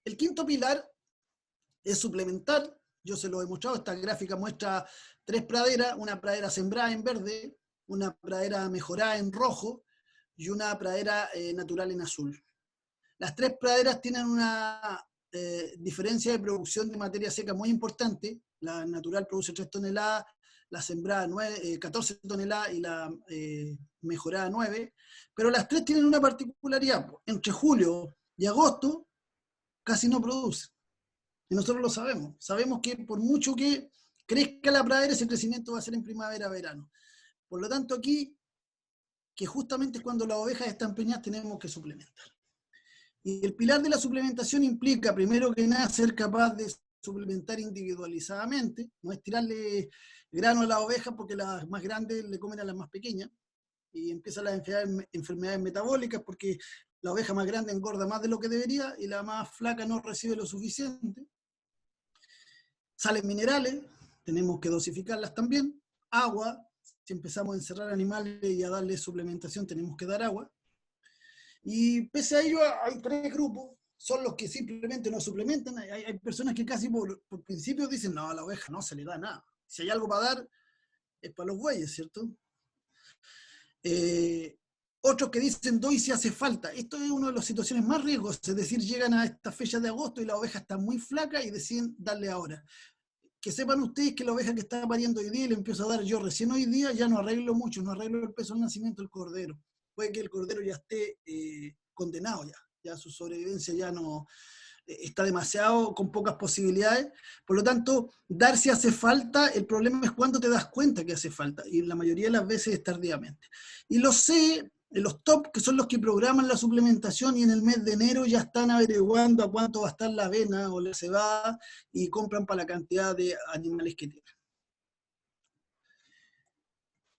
El quinto pilar es suplementar. Yo se lo he mostrado, esta gráfica muestra 3 praderas, una pradera sembrada en verde, una pradera mejorada en rojo y una pradera natural en azul. Las 3 praderas tienen una diferencia de producción de materia seca muy importante. La natural produce 3 toneladas, la sembrada 14 toneladas y la mejorada 9, pero las 3 tienen una particularidad. Entre julio y agosto casi no produce. Y nosotros lo sabemos. Sabemos que por mucho que crezca la pradera, ese crecimiento va a ser en primavera-verano. Por lo tanto, aquí, que justamente cuando las ovejas están preñadas, tenemos que suplementar. Y el pilar de la suplementación implica, primero que nada, ser capaz de suplementar individualizadamente, no es tirarle grano a las ovejas porque las más grandes le comen a las más pequeñas, y empiezan las enfermedades metabólicas porque la oveja más grande engorda más de lo que debería y la más flaca no recibe lo suficiente. Salen minerales, tenemos que dosificarlas también. Agua, si empezamos a encerrar animales y a darle suplementación, tenemos que dar agua. Y pese a ello, hay 3 grupos, son los que simplemente no suplementan. Hay personas que casi por principio dicen, no, a la oveja no se le da nada. Si hay algo para dar, es para los bueyes, ¿cierto? Otros que dicen, doy si hace falta. Esto es una de las situaciones más riesgosas, es decir, llegan a esta fecha de agosto y la oveja está muy flaca y deciden darle ahora. Que sepan ustedes que la oveja que está pariendo hoy día y le empiezo a dar yo recién hoy día, ya no arreglo mucho, no arreglo el peso del nacimiento del cordero. Puede que el cordero ya esté condenado ya su sobrevivencia ya no está demasiado, con pocas posibilidades. Por lo tanto, dar si hace falta, el problema es cuando te das cuenta que hace falta, y la mayoría de las veces es tardíamente. Y los C, los top, que son los que programan la suplementación y en el mes de enero ya están averiguando a cuánto va a estar la avena o la cebada y compran para la cantidad de animales que tienen.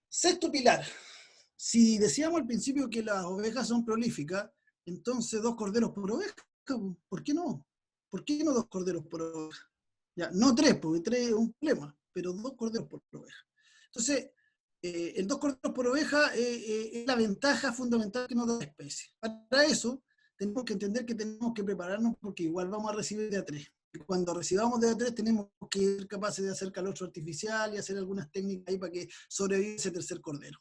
Sexto pilar. Si decíamos al principio que las ovejas son prolíficas, entonces 2 corderos por oveja. ¿Por qué no? ¿Por qué no 2 corderos por oveja? Ya, no 3, porque 3 es un problema, pero 2 corderos por oveja. Entonces, El 2 corderos por oveja es la ventaja fundamental que nos da la especie. Para eso, tenemos que entender que tenemos que prepararnos porque igual vamos a recibir de a 3. Y cuando recibamos de a 3 tenemos que ser capaces de hacer calostro artificial y hacer algunas técnicas ahí para que sobreviva ese tercer cordero.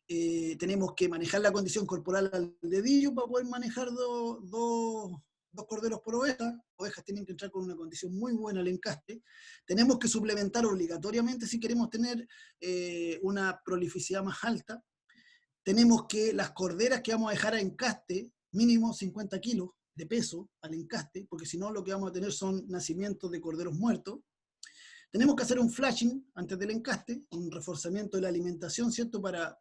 Tenemos que manejar la condición corporal al dedillo para poder manejar dos corderos por oveja. Ovejas tienen que entrar con una condición muy buena al encaste. Tenemos que suplementar obligatoriamente si queremos tener una prolificidad más alta. Tenemos que las corderas que vamos a dejar a encaste, mínimo 50 kilos de peso al encaste, porque si no lo que vamos a tener son nacimientos de corderos muertos. Tenemos que hacer un flashing antes del encaste, un reforzamiento de la alimentación, ¿cierto?, para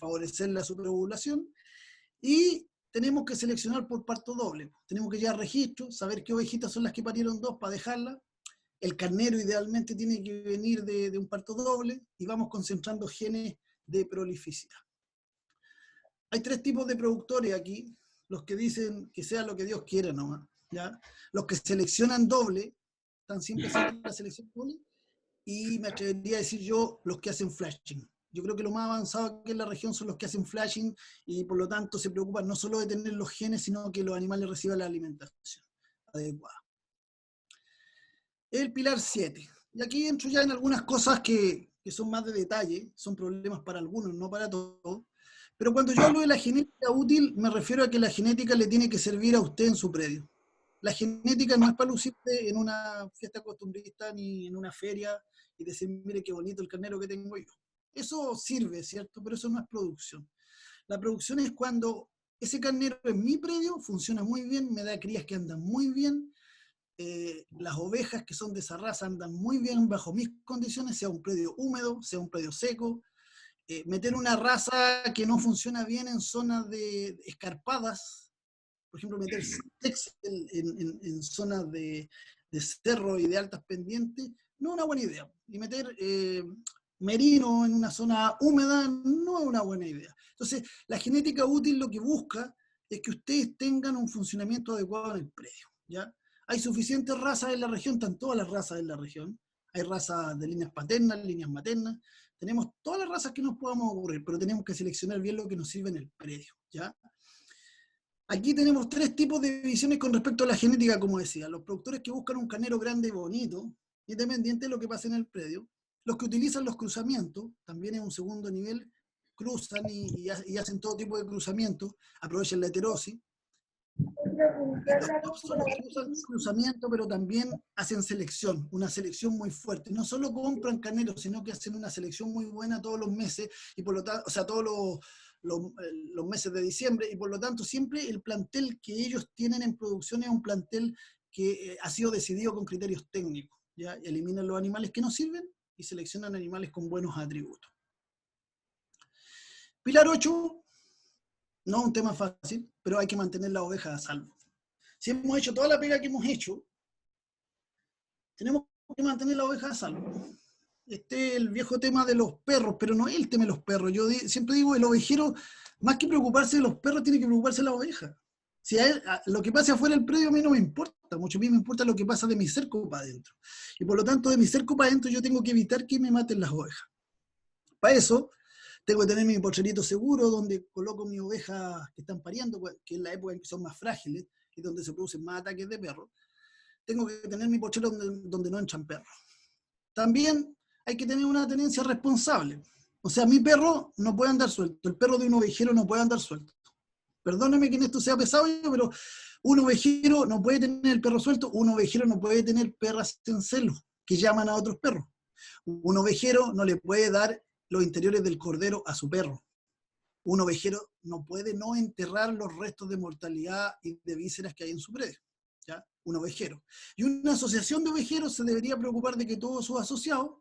favorecer la superovulación. Y tenemos que seleccionar por parto doble. Tenemos que llevar registro, saber qué ovejitas son las que parieron 2 para dejarlas. El carnero idealmente tiene que venir de un parto doble y vamos concentrando genes de prolificidad. Hay 3 tipos de productores aquí, los que dicen que sea lo que Dios quiera nomás, ¿ya? Los que seleccionan doble, están siempre haciendo la selección doble, y me atrevería a decir yo, los que hacen flashing. Yo creo que lo más avanzado aquí en la región son los que hacen flashing y por lo tanto se preocupan no solo de tener los genes, sino que los animales reciban la alimentación adecuada. El pilar 7. Y aquí entro ya en algunas cosas que son más de detalle, son problemas para algunos, no para todos. Pero cuando yo hablo de la genética útil, me refiero a que la genética le tiene que servir a usted en su predio. La genética no es para lucirte en una fiesta costumbrista ni en una feria y decir, mire qué bonito el carnero que tengo yo. Eso sirve, ¿cierto? Pero eso no es producción. La producción es cuando ese carnero en mi predio funciona muy bien, me da crías que andan muy bien, las ovejas que son de esa raza andan muy bien bajo mis condiciones, sea un predio húmedo, sea un predio seco. Meter una raza que no funciona bien en zonas de escarpadas, por ejemplo, meter sex en zonas de cerro y de altas pendientes, no es una buena idea. Y meter merino en una zona húmeda no es una buena idea. Entonces, la genética útil lo que busca es que ustedes tengan un funcionamiento adecuado en el predio, ¿ya? Hay suficientes razas en la región, están todas las razas en la región. Hay razas de líneas paternas, líneas maternas. Tenemos todas las razas que nos podamos ocurrir, pero tenemos que seleccionar bien lo que nos sirve en el predio, ¿ya? Aquí tenemos 3 tipos de divisiones con respecto a la genética, como decía. Los productores que buscan un carnero grande y bonito, independiente de lo que pase en el predio. Los que utilizan los cruzamientos, también en un segundo nivel, cruzan y hacen todo tipo de cruzamientos, aprovechan la heterosis. Y los tops son los que usan cruzamiento, pero también hacen selección, una selección muy fuerte. No solo compran carneros, sino que hacen una selección muy buena todos los meses, y por lo tanto, o sea, todos los meses de diciembre, y por lo tanto siempre el plantel que ellos tienen en producción es un plantel que ha sido decidido con criterios técnicos, ¿ya? Eliminan los animales que no sirven y seleccionan animales con buenos atributos. Pilar 8, no es un tema fácil, pero hay que mantener las ovejas a salvo. Si hemos hecho toda la pega que hemos hecho, tenemos que mantener la oveja a salvo. Este es el viejo tema de los perros, pero no es el tema de los perros. Yo siempre digo, el ovejero, más que preocuparse de los perros, tiene que preocuparse de la oveja. Si a él, lo que pase afuera del predio a mí no me importa, mucho a mí me importa lo que pasa de mi cerco para adentro. Y por lo tanto, de mi cerco para adentro yo tengo que evitar que me maten las ovejas. Para eso, tengo que tener mi pocherito seguro, donde coloco mis ovejas que están pariendo, que es la época en que son más frágiles y donde se producen más ataques de perros. Tengo que tener mi pochero donde no entran perros. También hay que tener una tenencia responsable. O sea, mi perro no puede andar suelto, el perro de un ovejero no puede andar suelto. Perdóneme que en esto sea pesado, pero un ovejero no puede tener el perro suelto, un ovejero no puede tener perras en celo, que llaman a otros perros. Un ovejero no le puede dar los interiores del cordero a su perro. Un ovejero no puede no enterrar los restos de mortalidad y de vísceras que hay en su predio, ¿ya? Un ovejero. Y una asociación de ovejeros se debería preocupar de que todos sus asociados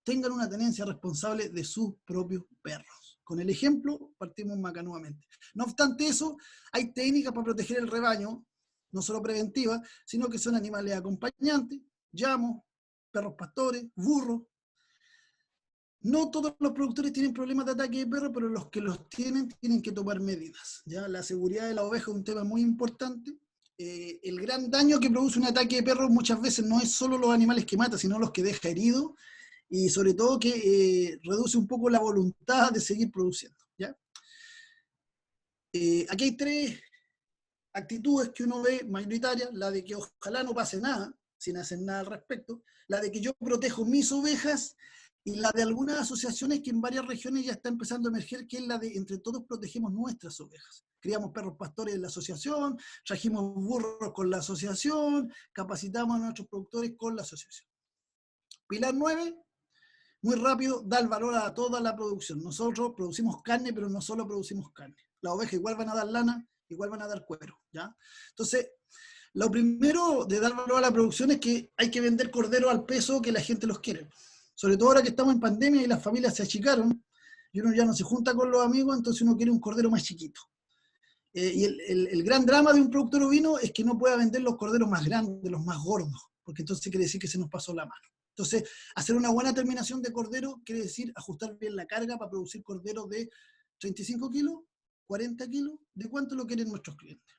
tengan una tenencia responsable de sus propios perros. Con el ejemplo, partimos macanuamente. No obstante eso, hay técnicas para proteger el rebaño, no solo preventivas, sino que son animales acompañantes, llamos, perros pastores, burros. No todos los productores tienen problemas de ataque de perro, pero los que los tienen que tomar medidas, ¿ya? La seguridad de la oveja es un tema muy importante. El gran daño que produce un ataque de perro muchas veces no es solo los animales que mata, sino los que deja heridos y sobre todo que reduce un poco la voluntad de seguir produciendo, ¿ya? Aquí hay tres actitudes que uno ve mayoritarias: la de que ojalá no pase nada, sin hacer nada al respecto; la de que yo protejo mis ovejas; y la de algunas asociaciones que en varias regiones ya está empezando a emerger, que es la de entre todos protegemos nuestras ovejas. Criamos perros pastores en la asociación, trajimos burros con la asociación, capacitamos a nuestros productores con la asociación. Pilar 9, muy rápido, da el valor a toda la producción. Nosotros producimos carne, pero no solo producimos carne. Las ovejas igual van a dar lana, igual van a dar cuero, ¿ya? Entonces, lo primero de dar valor a la producción es que hay que vender corderos al peso que la gente los quiere. Sobre todo ahora que estamos en pandemia y las familias se achicaron, y uno ya no se junta con los amigos, entonces uno quiere un cordero más chiquito. Y el gran drama de un productor ovino es que no pueda vender los corderos más grandes, los más gordos, porque entonces quiere decir que se nos pasó la mano. Entonces, hacer una buena terminación de cordero quiere decir ajustar bien la carga para producir corderos de 35 kilos, 40 kilos, de cuánto lo quieren nuestros clientes.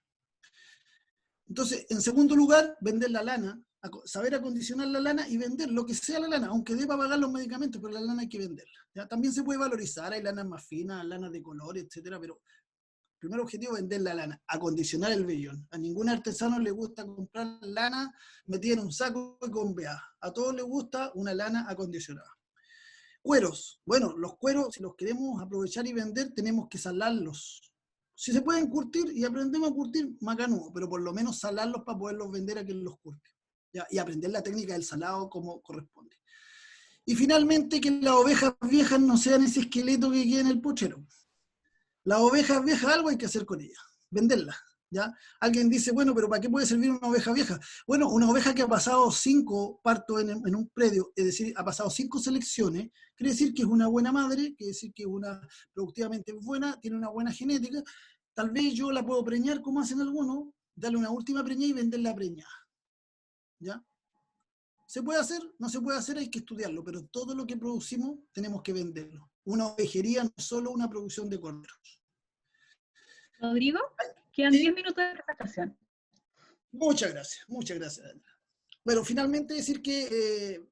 Entonces, en segundo lugar, vender la lana, saber acondicionar la lana y vender lo que sea la lana, aunque deba pagar los medicamentos, pero la lana hay que venderla, ¿ya? También se puede valorizar, hay lanas más finas, lanas de color, etcétera, pero el primer objetivo es vender la lana, acondicionar el vellón. A ningún artesano le gusta comprar lana metida en un saco y con BA. A todos les gusta una lana acondicionada. Cueros. Bueno, los cueros, si los queremos aprovechar y vender, tenemos que salarlos. Si se pueden curtir y aprendemos a curtir, macanudo, pero por lo menos salarlos para poderlos vender a quien los curte, ¿ya? Y aprender la técnica del salado como corresponde. Y finalmente, que las ovejas viejas no sean ese esqueleto que queda en el puchero. Las ovejas viejas, algo hay que hacer con ellas, venderlas, ¿ya? Alguien dice, bueno, pero ¿para qué puede servir una oveja vieja? Bueno, una oveja que ha pasado 5 partos en un predio, es decir, ha pasado 5 selecciones, quiere decir que es una buena madre, quiere decir que es una productivamente buena, tiene una buena genética. Tal vez yo la puedo preñar, como hacen algunos, darle una última preñada y venderla preñada, ¿ya? ¿Se puede hacer? No se puede hacer, hay que estudiarlo, pero todo lo que producimos tenemos que venderlo. Una ovejería no es solo una producción de corderos. Rodrigo, quedan ¿Sí? 10 minutos de presentación. Muchas gracias, muchas gracias. Bueno, finalmente decir que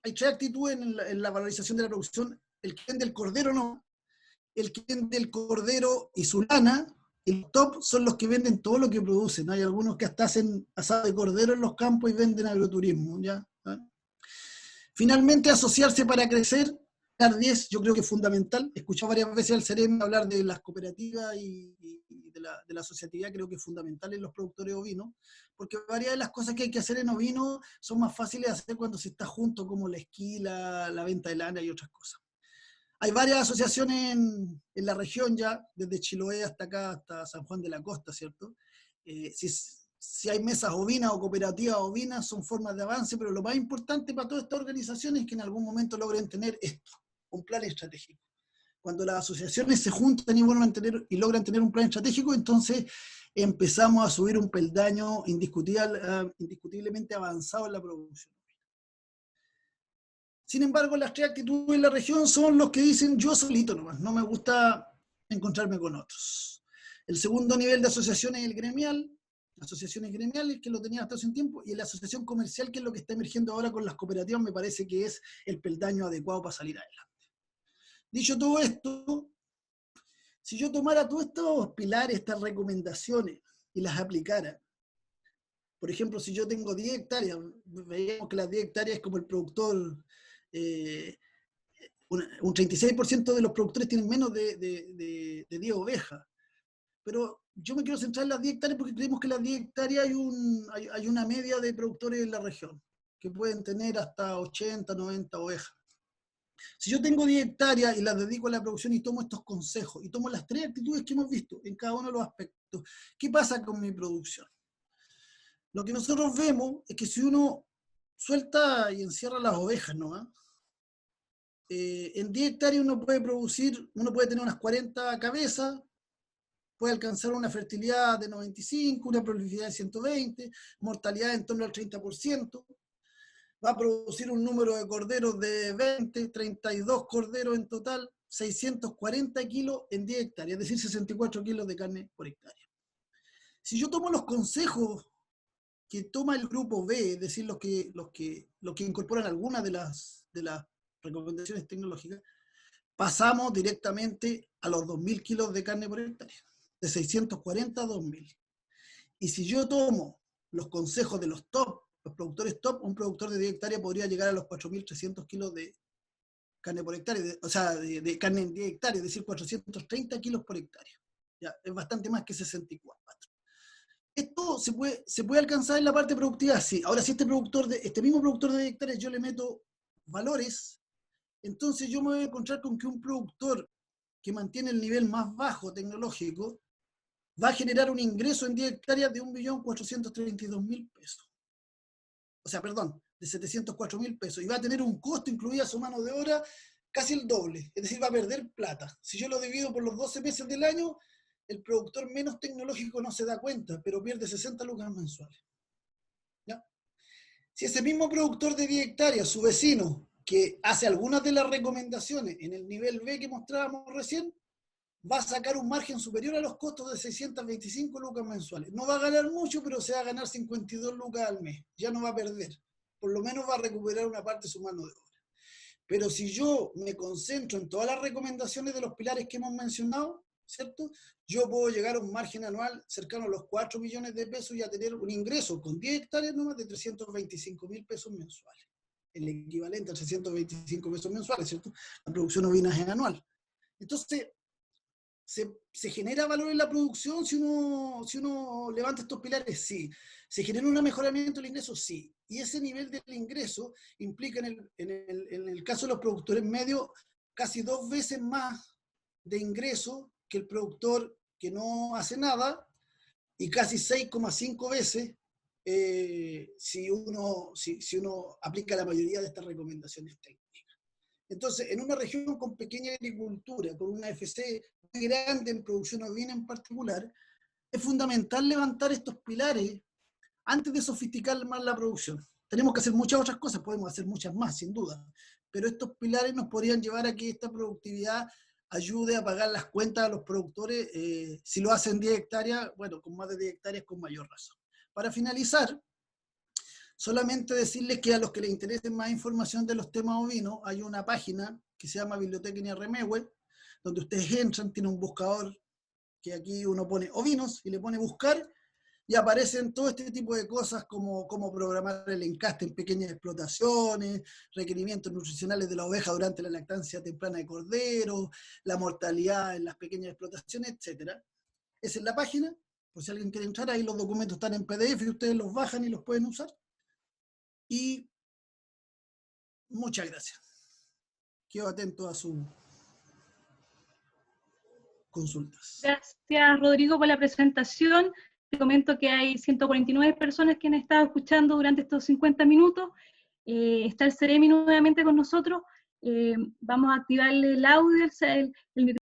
hay tres actitudes en la valorización de la producción: el que vende el cordero no, el que vende el cordero y su lana, y el top son los que venden todo lo que producen. Hay algunos que hasta hacen asado de cordero en los campos y venden agroturismo, ¿ya? Finalmente, asociarse para crecer. 10, yo creo que es fundamental. He escuchado varias veces al CEREM hablar de las cooperativas y de la asociatividad, creo que es fundamental en los productores ovinos, porque varias de las cosas que hay que hacer en ovino son más fáciles de hacer cuando se está junto, como la esquila, la venta de lana y otras cosas. Hay varias asociaciones en la región ya, desde Chiloé hasta acá, hasta San Juan de la Costa, ¿cierto? Si hay mesas ovinas o cooperativas ovinas, son formas de avance, pero lo más importante para todas estas organizaciones es que en algún momento logren tener esto, un plan estratégico. Cuando las asociaciones se juntan y logran tener un plan estratégico, entonces empezamos a subir un peldaño indiscutiblemente avanzado en la producción. Sin embargo, las tres actitudes en la región son los que dicen yo solito nomás, no me gusta encontrarme con otros. El segundo nivel de asociación es el gremial, asociaciones gremiales, que lo tenía hasta hace un tiempo, y la asociación comercial, que es lo que está emergiendo ahora con las cooperativas, me parece que es el peldaño adecuado para salir adelante. Dicho todo esto, si yo tomara todos estos pilares, estas recomendaciones, y las aplicara, por ejemplo, si yo tengo 10 hectáreas, veíamos que las 10 hectáreas es como el productor, un 36% de los productores tienen menos de 10 ovejas. Pero yo me quiero centrar en las 10 hectáreas porque creemos que en las 10 hectáreas hay una media de productores en la región, que pueden tener hasta 80, 90 ovejas. Si yo tengo 10 hectáreas y las dedico a la producción y tomo estos consejos, y tomo las tres actitudes que hemos visto en cada uno de los aspectos, ¿qué pasa con mi producción? Lo que nosotros vemos es que si uno suelta y encierra las ovejas, ¿no? En 10 hectáreas uno puede tener unas 40 cabezas, puede alcanzar una fertilidad de 95, una prolificidad de 120, mortalidad en torno al 30%, va a producir un número de corderos de 20, 32 corderos en total, 640 kilos en 10 hectáreas, es decir, 64 kilos de carne por hectárea. Si yo tomo los consejos que toma el grupo B, es decir, los que incorporan algunas de las recomendaciones tecnológicas, pasamos directamente a los 2.000 kilos de carne por hectárea, de 640 a 2.000. Y si yo tomo los consejos de los top, los productores top, un productor de 10 hectáreas podría llegar a los 4.300 kilos de carne por hectárea, o sea, de carne en 10 hectáreas, es decir, 430 kilos por hectárea. Ya, es bastante más que 64. Esto se puede alcanzar en la parte productiva, sí. Ahora, si este mismo productor de 10 hectáreas yo le meto valores, entonces yo me voy a encontrar con que un productor que mantiene el nivel más bajo tecnológico va a generar un ingreso en 10 hectáreas de 1.432.000 pesos. O sea, perdón, de 704.000 pesos. Y va a tener un costo incluida su mano de obra casi el doble. Es decir, va a perder plata. Si yo lo divido por los 12 meses del año, el productor menos tecnológico no se da cuenta, pero pierde 60 lucas mensuales. ¿Ya? Si ese mismo productor de 10 hectáreas, su vecino, que hace algunas de las recomendaciones en el nivel B que mostrábamos recién, va a sacar un margen superior a los costos de 625 lucas mensuales. No va a ganar mucho, pero se va a ganar 52 lucas al mes. Ya no va a perder. Por lo menos va a recuperar una parte de su mano de obra. Pero si yo me concentro en todas las recomendaciones de los pilares que hemos mencionado, ¿cierto? Yo puedo llegar a un margen anual cercano a los 4 millones de pesos y a tener un ingreso con 10 hectáreas nomás de 325.000 pesos mensuales. El equivalente a 325 pesos mensuales, ¿cierto? La producción ovina es anual. Entonces, ¿se genera valor en la producción si uno levanta estos pilares? Sí. ¿Se genera un mejoramiento del ingreso? Sí. Y ese nivel del ingreso implica en el caso de los productores medios casi 2 veces más de ingreso que el productor que no hace nada y casi 6,5 veces si uno aplica la mayoría de estas recomendaciones técnicas. Entonces, en una región con pequeña agricultura, con una FC muy grande en producción ovina en particular, es fundamental levantar estos pilares antes de sofisticar más la producción. Tenemos que hacer muchas otras cosas, podemos hacer muchas más, sin duda, pero estos pilares nos podrían llevar a que esta productividad ayude a pagar las cuentas a los productores, si lo hacen 10 hectáreas, bueno, con más de 10 hectáreas con mayor razón. Para finalizar, solamente decirles que a los que les interese más información de los temas ovinos, hay una página que se llama Biblioteca Remewe, donde ustedes entran, tiene un buscador que aquí uno pone ovinos y le pone buscar, y aparecen todo este tipo de cosas como cómo programar el encaste en pequeñas explotaciones, requerimientos nutricionales de la oveja durante la lactancia temprana de cordero, la mortalidad en las pequeñas explotaciones, etc. Esa es la página, por si alguien quiere entrar, ahí los documentos están en PDF y ustedes los bajan y los pueden usar. Y muchas gracias. Quedo atento a sus consultas. Gracias, Rodrigo, por la presentación. Te comento que hay 149 personas que han estado escuchando durante estos 50 minutos. Está el Ceremi nuevamente con nosotros. Vamos a activarle el audio, el micrófono.